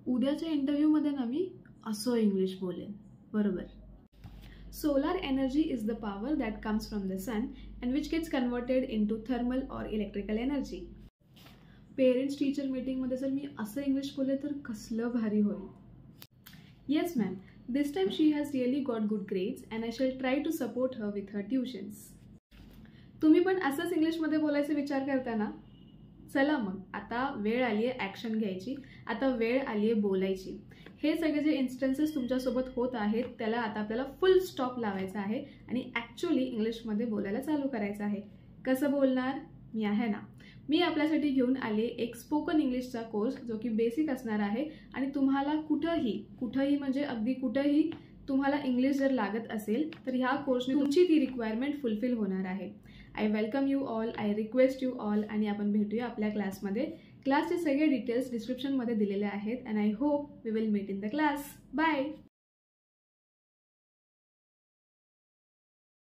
उद्याच्या इंटरव्ह्यूमध्ये ना मी असं इंग्लिश बोलेन, बरोबर. Solar energy is the power that comes from the sun and which gets converted into thermal or electrical energy. Parents teacher मीटिंगमध्ये जर मी असं इंग्लिश बोलले तर कसलं भारी होईल. Yes ma'am, this time she has really got good grades and I shall try to support her with her tuitions. तुम्ही पण असंच इंग्लिशमध्ये बोलायचा विचार करता ना? चला मग आता वेळ आली आहे ॲक्शन घ्यायची, आता वेळ आली आहे बोलायची. हे सगळे जे इन्स्टन्सेस तुमच्यासोबत होत आहेत त्याला आता आपल्याला फुल स्टॉप लावायचा आहे आणि ॲक्च्युअली इंग्लिशमध्ये बोलायला चालू करायचं आहे. कसं बोलणार? मी आहे ना. मी आपल्यासाठी घेऊन आले एक स्पोकन इंग्लिशचा कोर्स जो की बेसिक असणार आहे आणि तुम्हाला कुठंही म्हणजे अगदी कुठंही तुम्हाला इंग्लिश जर लागत असेल तर ह्या कोर्सने तुमची ती रिक्वायरमेंट फुलफिल होणार आहे. I welcome you all, I request you all आणि आपण भेटूया आपल्या क्लासमध्ये. क्लासचे सगळे डिटेल्स डिस्क्रिप्शनमध्ये दिलेले आहेत and I hope we will meet in the class. Bye.